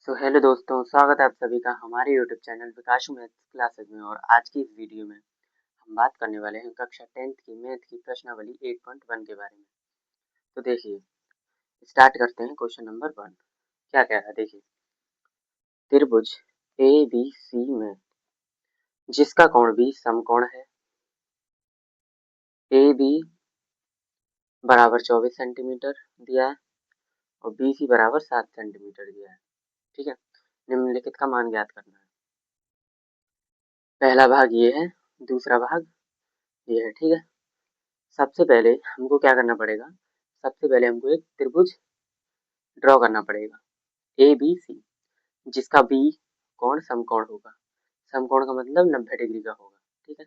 Hello दोस्तों, स्वागत है आप सभी का हमारे यूट्यूब चैनल विकासु मैथ्स क्लासेस में। और आज की इस वीडियो में हम बात करने वाले हैं कक्षा 10th की मैथ की प्रश्नावली 8.1 के बारे में। तो देखिए, स्टार्ट करते हैं क्वेश्चन नंबर 1। क्या कह रहा है देखिए, त्रिभुज ए बी सी में जिसका कोण बी समकोण है, ए बी बराबर 24 सेंटीमीटर दिया है और बी सी बराबर 7 सेंटीमीटर दिया है। ठीक है, निम्नलिखित का मान ज्ञात करना है। पहला भाग ये है, दूसरा भाग ये है। ठीक है, सबसे पहले हमको क्या करना पड़ेगा, सबसे पहले हमको एक त्रिभुज ड्रॉ करना पड़ेगा ए बी सी, जिसका बी कोण समकोण होगा। समकोण का मतलब 90 डिग्री का होगा। ठीक है,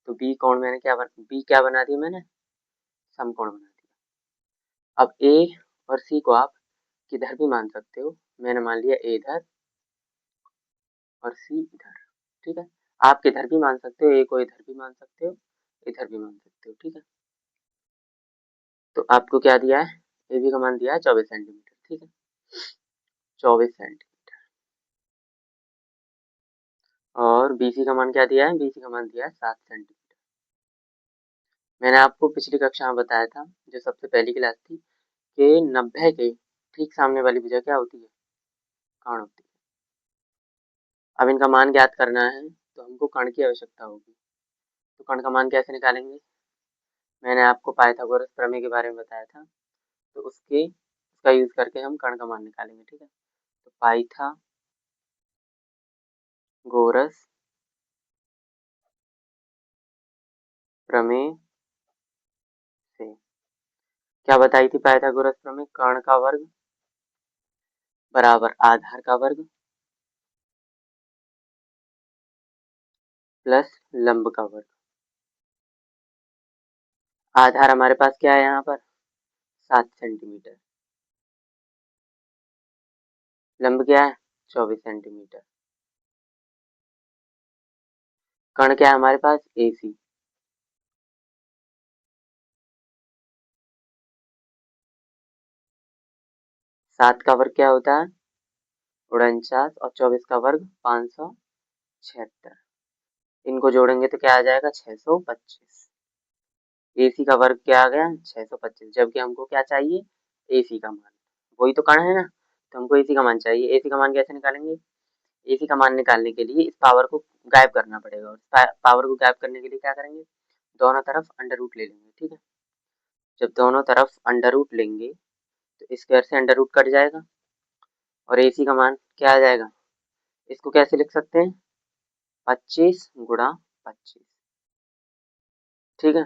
तो बी कोण मैंने बी क्या बना दिया, मैंने समकोण बना दिया। अब ए और सी को आप किधर भी मान सकते हो, मैंने मान लिया ए इधर और सी इधर। ठीक है, आप किधर भी मान सकते हो, ए को इधर भी मान सकते हो, इधर भी मान सकते हो। ठीक है, तो आपको क्या दिया है, ए बी का मान दिया है 24 सेंटीमीटर। ठीक है, 24 सेंटीमीटर। और बीसी का मान क्या दिया है, बीसी का मान दिया है 7 सेंटीमीटर। मैंने आपको पिछली कक्षा में बताया था, जो सबसे पहली क्लास थी, कि 90 के ठीक सामने वाली भुजा क्या होती है, कर्ण होती है। अब इनका मान ज्ञात करना है तो हमको कर्ण की आवश्यकता होगी। तो कर्ण का मान कैसे निकालेंगे, मैंने आपको पाइथागोरस प्रमेय के बारे में बताया था, तो उसका यूज करके हम कर्ण का मान निकालेंगे। ठीक है, तो पाइथागोरस प्रमेय से क्या बताई थी, पाइथागोरस प्रमेय कर्ण का वर्ग बराबर आधार का वर्ग प्लस लंब का वर्ग। आधार हमारे पास क्या है यहाँ पर, 7 सेंटीमीटर। लंब क्या है, 24 सेंटीमीटर। कर्ण क्या है हमारे पास, ए सी। सात का वर्ग क्या होता है, 49, और 24 का वर्ग 576। इनको जोड़ेंगे तो क्या आ जाएगा, 625। एसी का वर्ग क्या आ गया, 625। जबकि हमको क्या चाहिए, एसी का मान। वही तो कर्ण है ना, तो हमको एसी का मान चाहिए। एसी का मान कैसे निकालेंगे, एसी का मान निकालने के लिए इस पावर को गायब करना पड़ेगा। और पावर को गायब करने के लिए क्या करेंगे, दोनों तरफ अंडर रूट ले लेंगे। ठीक है, जब दोनों तरफ अंडर रूट लेंगे तो स्क्वायर से अंडर रूट कट जाएगा और एसी का मान क्या आ जाएगा, इसको कैसे लिख सकते हैं, 25 गुणा 25। ठीक है,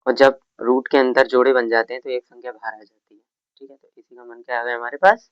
और जब रूट के अंदर जोड़े बन जाते हैं तो एक संख्या बाहर आ जाती है। ठीक है, तो इसी का मान क्या आ गया हमारे पास,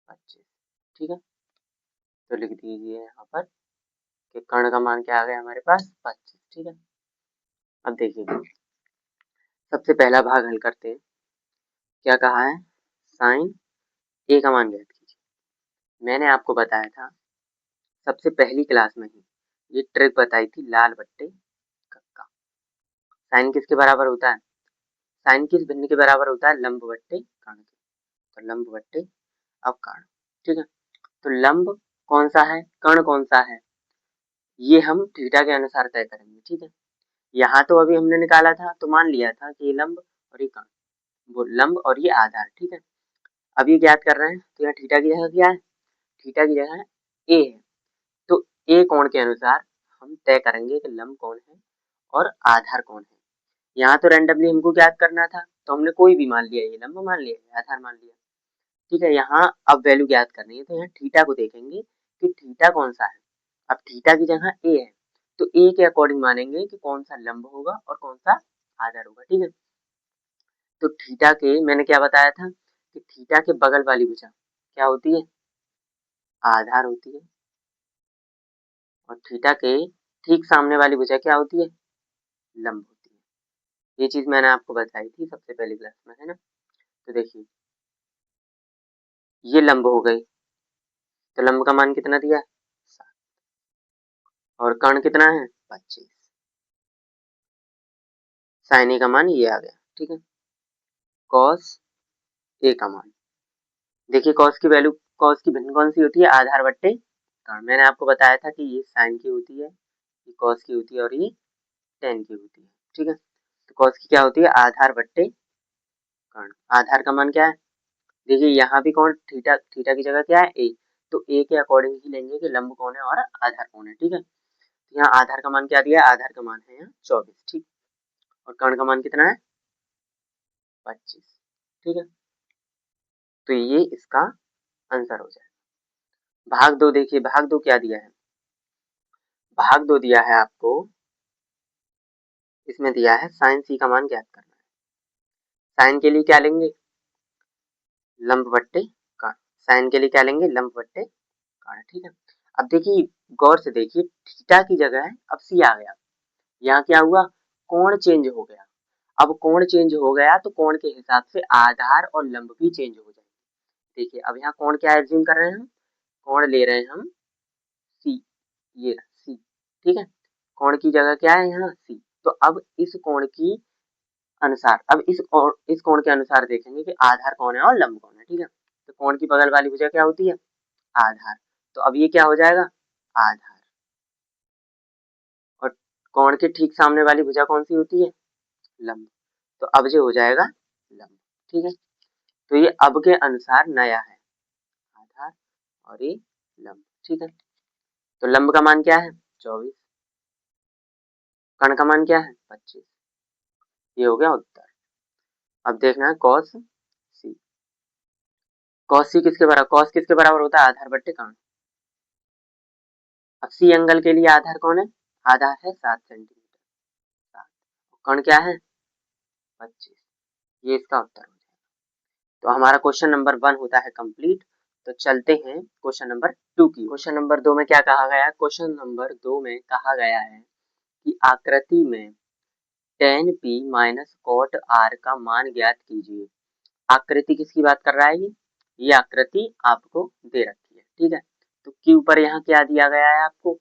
25। ठीक है, तो लिख दीजिए यहाँ पर कि कर्ण का मान क्या आ गया हमारे पास, 25। ठीक है, अब देखिए, सबसे पहला भाग हल करते हैं। क्या कहा है, साइन ए का मान ज्ञात कीजिए। मैंने आपको बताया था सबसे पहली क्लास में ही, ये ट्रिक बताई थी, लाल बट्टे कक्का। साइन किसके बराबर होता है, साइन किस भिन्न के बराबर होता है, लंब बट्टे कर्ण के। तो लंब बट्टे अब कर्ण। ठीक है, तो लंब कौन सा है, कर्ण कौन सा है, ये हम थीटा के अनुसार तय करेंगे। ठीक है, यहाँ तो अभी हमने निकाला था तो मान लिया था कि ये लंब और ये कर्ण, वो लंब और ये आधार। ठीक है, अब ये ज्ञात कर रहे हैं तो यहाँ थीटा की जगह क्या है, थीटा की जगह ए है। तो ए कोण के अनुसार हम तय करेंगे कि लंब कौन है और आधार कौन है। यहाँ तो रैंडमली हमको ज्ञात करना था, तो हमने कोई भी मान लिया, ये लंब मान लिया, आधार मान लिया। ठीक है, यहाँ अब वैल्यू ज्ञात करनी है तो यहाँ थीटा को देखेंगे कि थीटा कौन सा है। अब थीटा की जगह ए है, तो ए के अकॉर्डिंग मानेंगे कि कौन सा लंब होगा और कौन सा आधार होगा। ठीक है, तो थीटा के मैंने क्या बताया था कि थीटा के बगल वाली भुजा क्या होती है, आधार होती है। और थीटा के ठीक सामने वाली भुजा क्या होती है, लंब होती है। ये चीज मैंने आपको बताई थी सबसे पहली क्लास में, है ना। तो देखिए, ये लंब हो गई, तो लंब का मान कितना दिया, 7। और कर्ण कितना है, 25। साइन ए का मान ये आ गया। ठीक है, कॉस ए का मान देखिए कॉस की वैल्यू, कॉस की भिन्न कौन सी होती है, आधार बट्टे कर्ण। मैंने आपको बताया था कि ये साइन की होती है, ये कॉस की होती है और ये टेन की होती है। ठीक है, तो कॉस की क्या होती है, आधार बट्टे कर्ण। आधार का मान क्या है, देखिए यहाँ भी कौन, थीटा, थीटा की जगह क्या है ए, तो ए के अकॉर्डिंग ही लेंगे कि लंब कौन है और आधार कौन है। ठीक है, तो यहाँ आधार का मान क्या दिया है, आधार का मान है यहाँ 24। ठीक, और कर्ण का मान कितना है, 25। ठीक है, तो ये इसका आंसर हो जाएगा। भाग दो, देखिए भाग दो क्या दिया है, भाग दो दिया है आपको, इसमें दिया है साइन सी का मान ज्ञात करना है। साइन के लिए क्या लेंगे, लंब बट्टे कर्ण। साइन के लिए क्या लेंगे, लंब बट्टे कर्ण। ठीक है, अब देखिए गौर से देखिए, थीटा की जगह है अब सी आ गया, यहाँ क्या हुआ, कोण चेंज हो गया। अब कोण चेंज हो गया तो कोण के हिसाब से आधार और लंब भी चेंज हो जाएंगे। देखिए अब यहाँ कोण क्या एज्यूम कर रहे हैं हम, कोण ले रहे हैं हम सी, ये सी। ठीक है, कोण की जगह क्या है यहाँ सी, तो अब इस कोण की अनुसार, अब इस कोण के अनुसार देखेंगे कि आधार कौन है और लंब कौन है। ठीक है, तो कोण की बगल वाली भुजा क्या होती है, आधार, तो अब ये क्या हो जाएगा, आधार। और कोण के ठीक सामने वाली भुजा कौन सी होती है, लंब, तो अब जो हो जाएगा लंब। ठीक है, तो ये अब के अनुसार नया है, आधार और ये लंब। ठीक है, तो लंब का मान क्या है 24, कर्ण का मान क्या है 25। ये हो गया उत्तर। अब देखना है कॉस सी, कॉस सी किसके बराबर, कॉस किसके बराबर होता है, आधार बट्टे कर्ण। अब सी एंगल के लिए आधार कौन है, आधार है 7 सेंटीमीटर, 7, कर्ण क्या है 25। ये इसका उत्तर हो जाएगा। तो हमारा क्वेश्चन नंबर 1 होता है कंप्लीट। तो चलते हैं क्वेश्चन नंबर 2 की। क्वेश्चन नंबर 2 में क्या कहा गया है, क्वेश्चन नंबर 2 में कहा गया है कि आकृति में tan p minus cot r का मान ज्ञात कीजिए। आकृति किसकी बात कर रहा है, ये आकृति आपको दे रखी है। ठीक है, तो क्यू पर यहाँ क्या दिया गया है, आपको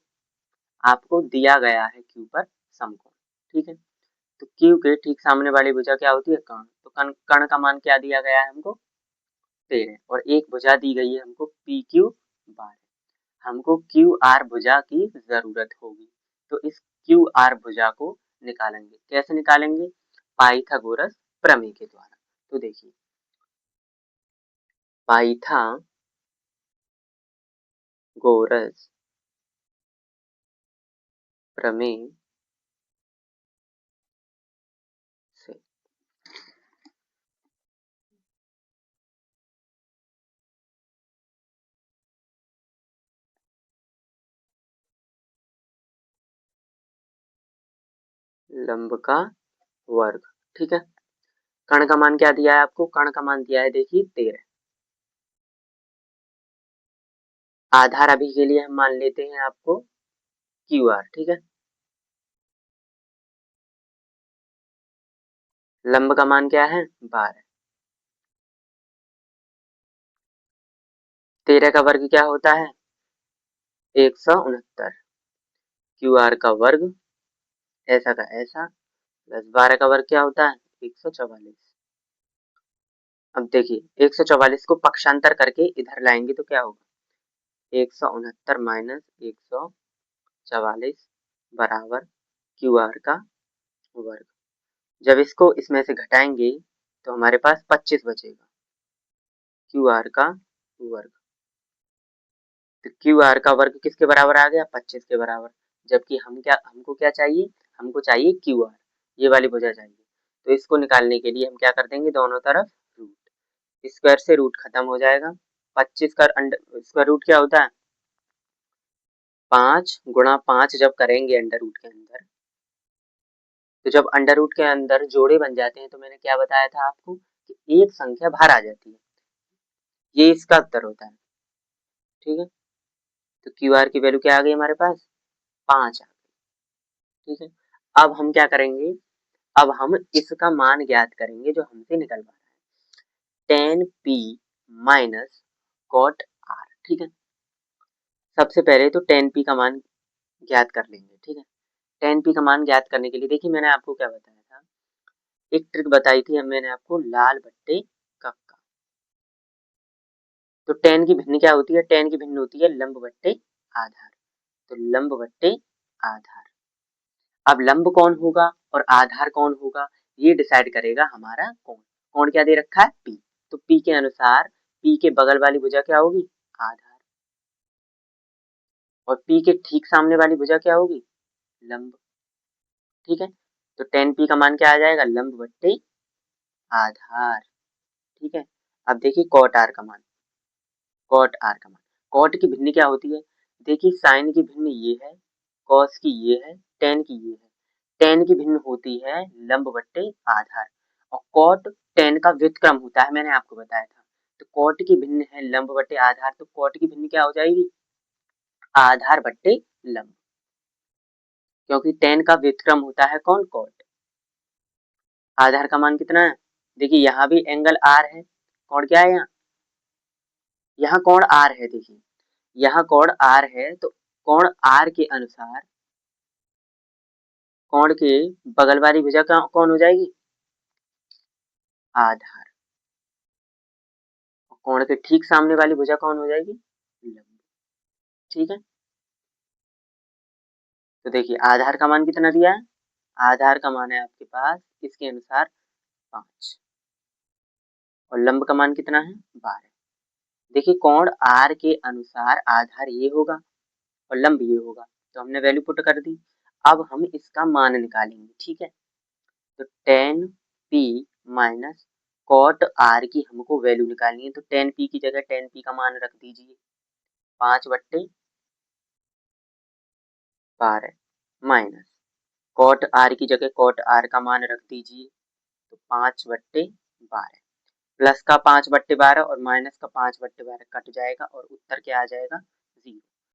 आपको दिया गया है क्यू पर समकोण। ठीक है, तो क्यू के ठीक सामने वाली भुजा क्या होती है, कर्ण, तो कर्ण का मान क्या दिया गया है हमको 13, और एक भुजा दी गई है हमको पी क्यू बार। हमको क्यू आर भुजा की जरूरत होगी, तो इस क्यू आर भुजा को निकालेंगे, कैसे निकालेंगे, पाइथागोरस प्रमेय के द्वारा। तो देखिए पाइथागोरस प्रमेय से लंब का वर्ग। ठीक है, कर्ण का मान क्या दिया है आपको, कर्ण का मान दिया है देखिए 13। आधार अभी के लिए हम मान लेते हैं आपको क्यू आर। ठीक है, लंब का मान क्या है 12, 13 का वर्ग क्या होता है 169, क्यू आर का वर्ग ऐसा का ऐसा प्लस 12 का वर्ग क्या होता है 144। अब देखिए 144 को पक्षांतर करके इधर लाएंगे तो क्या होगा 169 माइनस 144 बराबर क्यू आर का वर्ग। जब इसको इसमें से घटाएंगे तो हमारे पास 25 बचेगा, क्यू आर का वर्ग। तो क्यू आर का वर्ग किसके बराबर आ गया 25 के बराबर, जबकि हमको क्या चाहिए, हमको चाहिए क्यू आर, ये वाली भुजा चाहिए। तो इसको निकालने के लिए हम क्या कर देंगे, दोनों तरफ रूट, स्क्वायर से रूट खत्म हो जाएगा। 25 का स्क्वायर रूट क्या होता है 5 गुणा 5, जब करेंगे अंडर रूट के अंदर, तो जब अंडर रूट के अंदर जोड़े बन जाते हैं तो मैंने क्या बताया था आपको कि एक संख्या बाहर आ जाती है, ये इसका उत्तर होता है। ठीक है, तो क्यू आर की वैल्यू क्या आ गई हमारे पास 5 आ गई। ठीक है, अब हम क्या करेंगे, अब हम इसका मान ज्ञात करेंगे जो हमसे निकल पा रहा है, tan p minus cot r। ठीक है, सबसे पहले तो tan p का मान ज्ञात कर लेंगे। ठीक है, tan p का मान ज्ञात करने के लिए देखिए मैंने आपको क्या बताया था, एक ट्रिक बताई थी मैंने आपको, लाल बट्टे कक्का। तो tan की भिन्न क्या होती है? tan की भिन्न होती है लंब बट्टे आधार। तो लंब बट्टे आधार। अब लंब कौन होगा और आधार कौन होगा, ये डिसाइड करेगा हमारा कोण। कोण क्या दे रखा है? P। तो P के अनुसार P के बगल वाली भुजा क्या होगी? आधार। और P के ठीक सामने वाली भुजा क्या होगी? लंब। ठीक है, तो tan P का मान क्या आ जाएगा? लंब बट्टे आधार। ठीक है, अब देखिए cot R का मान। cot R का मान, cot की भिन्न क्या होती है? देखिए sin की भिन्न ये है, cos की ये है, tan की ये है। tan की भिन्न होती है लंब बट्टे आधार और cot tan का व्युत्क्रम होता है, मैंने आपको बताया था। तो cot की भिन्न है लंब बट्टे आधार, तो cot की भिन्न क्या हो जाएगी? आधार बट्टे लंब, क्योंकि tan का व्युत्क्रम होता है कौन? cot। आधार का मान कितना है? देखिए यहाँ भी एंगल R है, कोण क्या है यहाँ? यहाँ कोण R है। देखिए यहाँ कोण R है, तो कोण R के अनुसार कोण के बगल वाली भुजा कौन हो जाएगी? आधार। कोण के ठीक सामने वाली भुजा कौन हो जाएगी? लंब। ठीक है, तो देखिए आधार का मान कितना दिया है? आधार का मान है आपके पास इसके अनुसार 5 और लंब का मान कितना है? 12। देखिए कोण R के अनुसार आधार ये होगा और लंब ये होगा, तो हमने वैल्यू पुट कर दी। अब हम इसका मान निकालेंगे। ठीक है, तो tan P minus cot R की हमको वैल्यू निकालनी है। तो tan P की जगह tan P का मान रख दीजिए 5/12 माइनस cot R की जगह cot R का मान रख दीजिए, तो 5/12 प्लस का 5/12 और माइनस का 5/12 कट जाएगा और उत्तर क्या आ जाएगा?